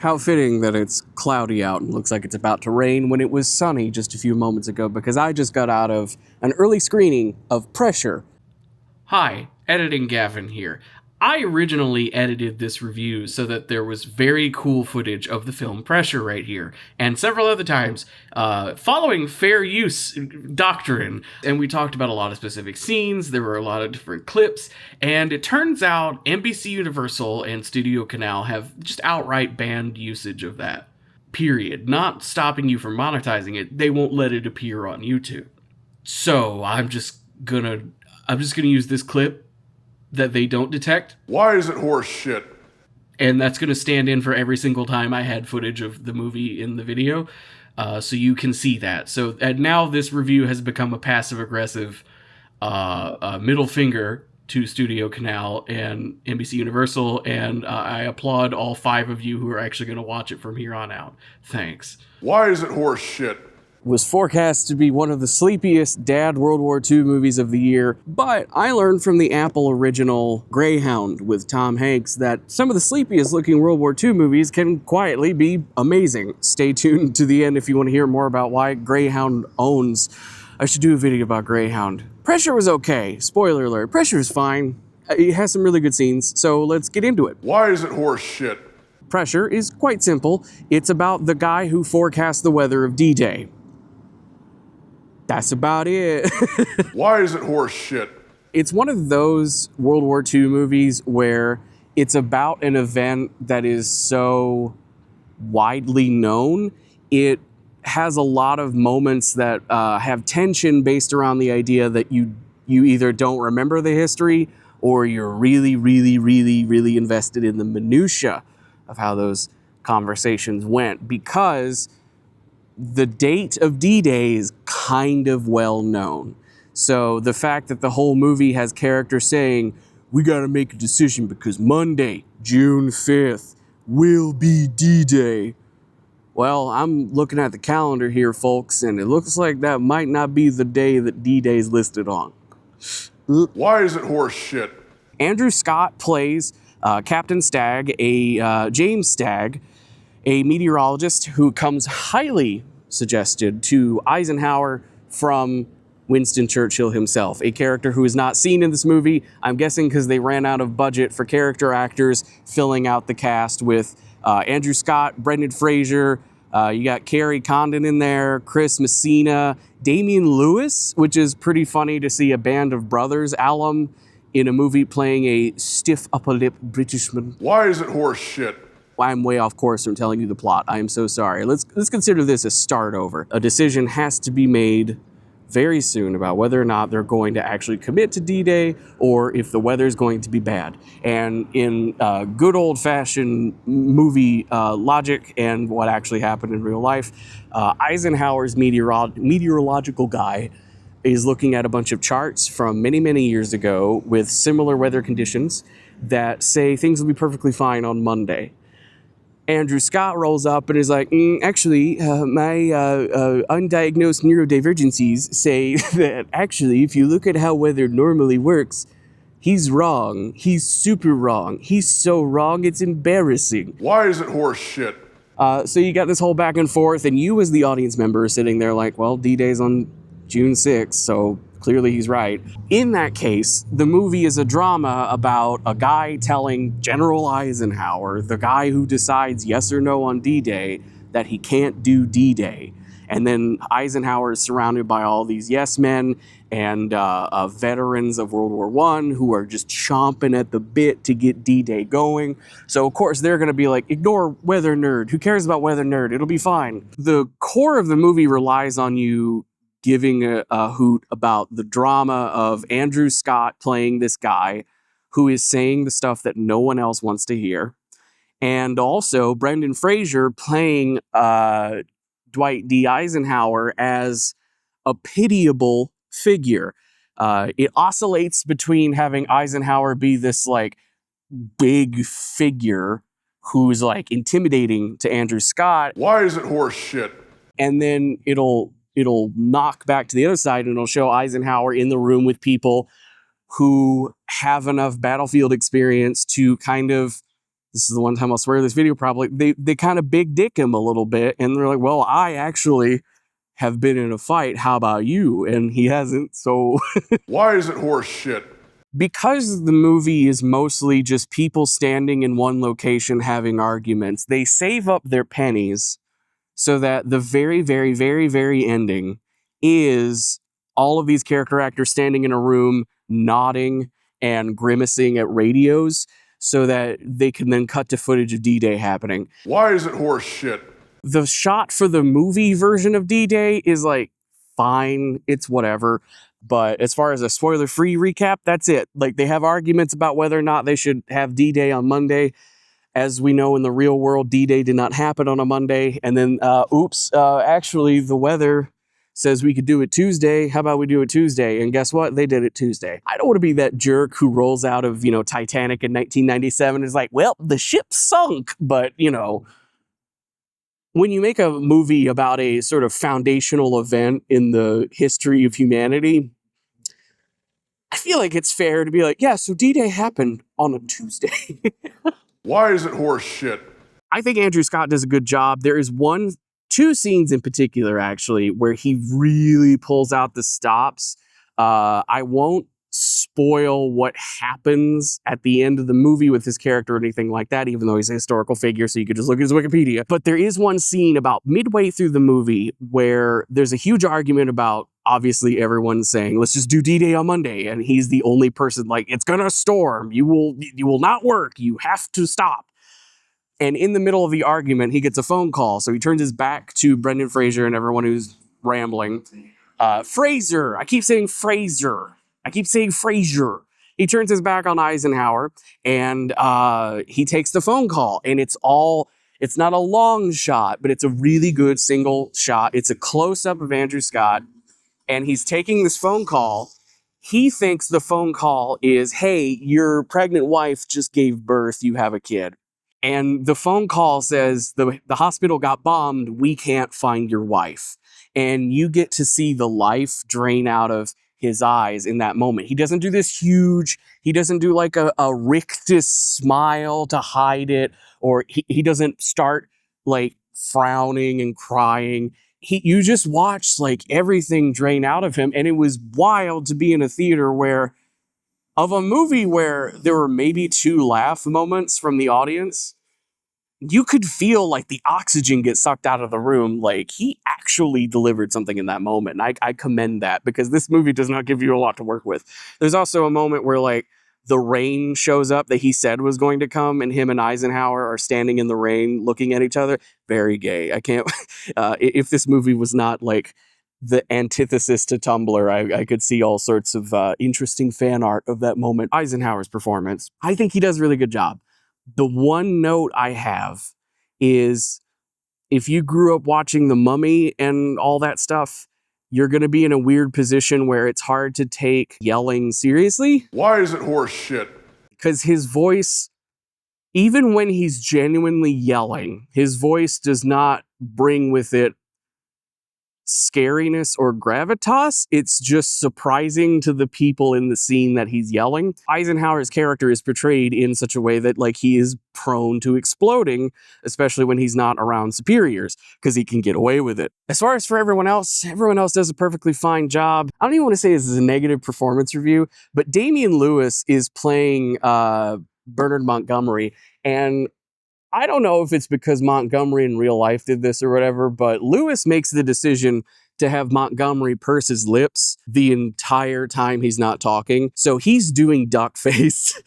How fitting that it's cloudy out and looks like it's about to rain when it was sunny just a few moments ago, because I just got out of an early screening of Pressure. Hi, Editing Gavin here. I originally edited this review so that there was very cool footage of the film Pressure right here, and several other times, following fair use doctrine. And we talked about a lot of specific scenes, there were a lot of different clips, and it turns out NBCUniversal and Studio Canal have just outright banned usage of that. Period. Not stopping you from monetizing it, they won't let it appear on YouTube. So I'm just gonna use this clip that they don't detect. Why is it horse shit? And that's gonna stand in for every single time I had footage of the movie in the video. So you can see that. So now this review has become a passive-aggressive middle finger to Studio Canal and NBC Universal, and I applaud all 5 of you who are actually going to watch it from here on out. Thanks. Why is it horse shit? Was forecast to be one of the sleepiest dad World War II movies of the year, but I learned from the Apple original Greyhound with Tom Hanks that some of the sleepiest looking World War II movies can quietly be amazing. Stay tuned to the end if you want to hear more about why Greyhound owns. I should do a video about Greyhound. Pressure was okay. Spoiler alert, Pressure is fine. It has some really good scenes, so let's get into it. Why is it horse shit? Pressure is quite simple. It's about the guy who forecast the weather of D-Day. That's about it. Why is it horse shit? It's one of those World War II movies where it's about an event that is so widely known. It has a lot of moments that have tension based around the idea that you either don't remember the history or you're really, really, really, really invested in the minutia of how those conversations went, because the date of D-Day is kind of well known. So the fact that the whole movie has characters saying, we gotta make a decision because Monday, June 5th, will be D-Day. Well, I'm looking at the calendar here, folks, and it looks like that might not be the day that D-Day is listed on. Why is it horse shit? Andrew Scott plays Captain Stagg, James Stagg, a meteorologist who comes highly suggested to Eisenhower from Winston Churchill himself, a character who is not seen in this movie. I'm guessing because they ran out of budget for character actors, filling out the cast with Andrew Scott, Brendan Fraser, you got Carrie Condon in there, Chris Messina, Damian Lewis, which is pretty funny to see a band of brothers alum in a movie playing a stiff upper lip Britishman. Why is it horse shit? I'm way off course from telling you the plot. I am so sorry. Let's consider this a start over. A decision has to be made very soon about whether or not they're going to actually commit to D-Day or if the weather is going to be bad. And in good old-fashioned movie logic and what actually happened in real life, Eisenhower's meteorological guy is looking at a bunch of charts from many, many years ago with similar weather conditions that say things will be perfectly fine on Monday. Andrew Scott rolls up and is like, actually, my undiagnosed neurodivergencies say that actually, if you look at how weather normally works, he's wrong. He's super wrong. He's so wrong, it's embarrassing. Why is it horse shit? So you got this whole back and forth, and you as the audience member are sitting there like, well, D-Day's on June 6th, so clearly he's right. In that case, the movie is a drama about a guy telling General Eisenhower, the guy who decides yes or no on D-Day, that he can't do D-Day. And then Eisenhower is surrounded by all these yes men and veterans of World War I who are just chomping at the bit to get D-Day going. So of course they're going to be like, ignore weather nerd. Who cares about weather nerd? It'll be fine. The core of the movie relies on you giving a hoot about the drama of Andrew Scott playing this guy who is saying the stuff that no one else wants to hear. And also Brendan Fraser playing Dwight D. Eisenhower as a pitiable figure. It oscillates between having Eisenhower be this like big figure who's like intimidating to Andrew Scott. Why is it horse shit? And then it'll knock back to the other side and it'll show Eisenhower in the room with people who have enough battlefield experience to kind of this is the one time I'll swear this video probably, they kind of big dick him a little bit, and they're like, well, I actually have been in a fight, how about you? And he hasn't, so... Why is it horse shit? Because the movie is mostly just people standing in one location having arguments, they save up their pennies so that the very, very, very, very ending is all of these character actors standing in a room, nodding and grimacing at radios, so that they can then cut to footage of D-Day happening. Why is it horse shit? The shot for the movie version of D-Day is like, fine, it's whatever. But as far as a spoiler-free recap, that's it. Like, they have arguments about whether or not they should have D-Day on Monday. As we know, in the real world, D-Day did not happen on a Monday. And then, actually, the weather says we could do it Tuesday. How about we do it Tuesday? And guess what? They did it Tuesday. I don't want to be that jerk who rolls out of, Titanic in 1997 and is like, well, the ship sunk. But, when you make a movie about a sort of foundational event in the history of humanity, I feel like it's fair to be like, yeah, so D-Day happened on a Tuesday. Why is it horse shit? I think Andrew Scott does a good job. There is two scenes in particular, actually, where he really pulls out the stops. I won't spoil what happens at the end of the movie with his character or anything like that, even though he's a historical figure, so you could just look at his Wikipedia. But there is one scene about midway through the movie where there's a huge argument about, obviously, everyone saying, let's just do D-Day on Monday. And he's the only person like, it's gonna storm. You will not work. You have to stop. And in the middle of the argument, he gets a phone call. So he turns his back to Brendan Fraser and everyone who's rambling. Fraser. I keep saying Fraser. He turns his back on Eisenhower and he takes the phone call. And it's not a long shot, but it's a really good single shot. It's a close-up of Andrew Scott. And he's taking this phone call. He thinks the phone call is, hey, your pregnant wife just gave birth. You have a kid. And the phone call says, the hospital got bombed. We can't find your wife. And you get to see the life drain out of his eyes in that moment. He doesn't do this huge, he doesn't do like a rictus smile to hide it, or he doesn't start like frowning and crying. You just watched like everything drain out of him. And it was wild to be in a theater of a movie where there were maybe 2 laugh moments from the audience. You could feel like the oxygen get sucked out of the room. Like, he actually delivered something in that moment. And I commend that, because this movie does not give you a lot to work with. There's also a moment where like the rain shows up that he said was going to come, and him and Eisenhower are standing in the rain looking at each other. Very gay. I can't, if this movie was not like the antithesis to Tumblr, I could see all sorts of interesting fan art of that moment. Eisenhower's performance, I think he does a really good job. The one note I have is, if you grew up watching The Mummy and all that stuff, you're going to be in a weird position where it's hard to take yelling seriously. Why is it horse shit? Because his voice, even when he's genuinely yelling, his voice does not bring with it scariness or gravitas. It's just surprising to the people in the scene that he's yelling. Eisenhower's character is portrayed in such a way that like he is prone to exploding, especially when he's not around superiors, because he can get away with it. As far as for everyone else does a perfectly fine job. I don't even want to say this is a negative performance review, but Damian Lewis is playing Bernard Montgomery, and I don't know if it's because Montgomery in real life did this or whatever, but Lewis makes the decision to have Montgomery purse his lips the entire time he's not talking. So he's doing duck face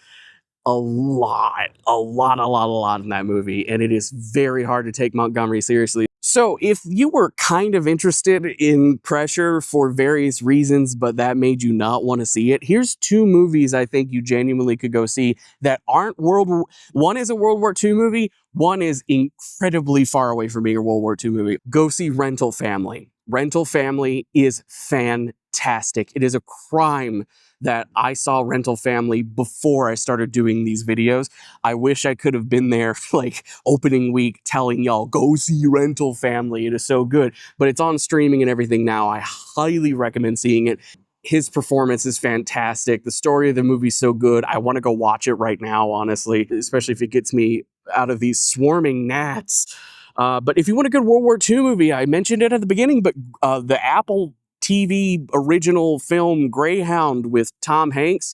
a lot in that movie, and it is very hard to take Montgomery seriously. So if you were kind of interested in Pressure for various reasons, but that made you not want to see it, here's 2 movies I think you genuinely could go see that aren't one is a World War II movie, one is incredibly far away from being a World War II movie. Go see Rental Family. Rental Family is fantastic. It is a crime that I saw Rental Family before I started doing these videos. I wish I could have been there like opening week telling y'all, go see Rental Family. It is so good. But it's on streaming and everything now. I highly recommend seeing it. His performance is fantastic. The story of the movie is so good. I want to go watch it right now, honestly, especially if it gets me out of these swarming gnats. But if you want a good World War II movie, I mentioned it at the beginning, but the Apple TV original film Greyhound with Tom Hanks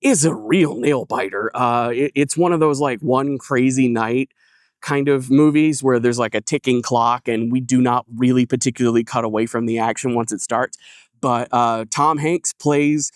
is a real nail biter. It's one of those like One Crazy Night kind of movies where there's like a ticking clock and we do not really particularly cut away from the action once it starts. But Tom Hanks plays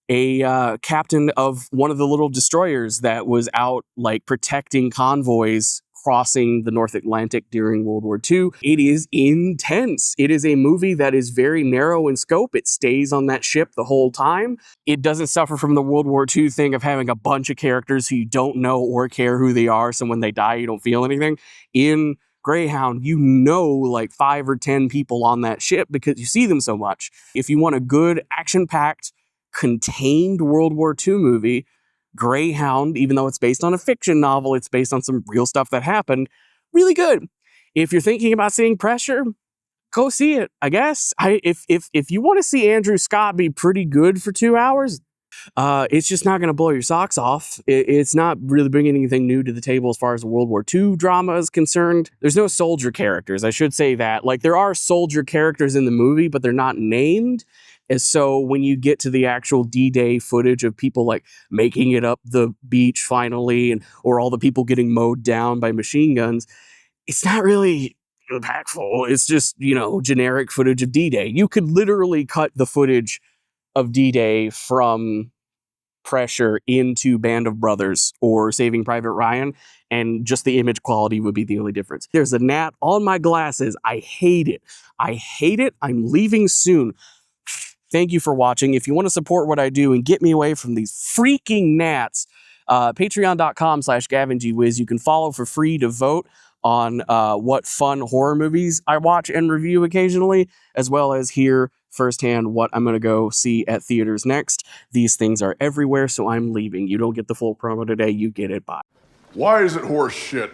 a captain of one of the little destroyers that was out like protecting convoys crossing the North Atlantic during World War II. It is intense. It is a movie that is very narrow in scope. It stays on that ship the whole time. It doesn't suffer from the World War II thing of having a bunch of characters who you don't know or care who they are, so when they die, you don't feel anything. In Greyhound, you know like 5 or 10 people on that ship because you see them so much. If you want a good, action-packed, contained World War II movie, Greyhound, even though it's based on a fiction novel, it's based on some real stuff that happened, really good. If you're thinking about seeing Pressure, go see it, I guess. If you want to see Andrew Scott be pretty good for 2 hours, it's just not going to blow your socks off. It's not really bringing anything new to the table as far as the World War II drama is concerned. There's no soldier characters. I should say that. Like, there are soldier characters in the movie, but they're not named. And so when you get to the actual D-Day footage of people like making it up the beach finally, or all the people getting mowed down by machine guns, it's not really impactful. It's just, generic footage of D-Day. You could literally cut the footage of D-Day from Pressure into Band of Brothers or Saving Private Ryan, and just the image quality would be the only difference. There's a gnat on my glasses. I hate it. I'm leaving soon. Thank you for watching. If you want to support what I do and get me away from these freaking gnats, patreon.com/GavinGWiz. You can follow for free to vote on what fun horror movies I watch and review occasionally, as well as hear firsthand what I'm going to go see at theaters next. These things are everywhere, so I'm leaving. You don't get the full promo today. You get it. Bye. Why is it horse shit?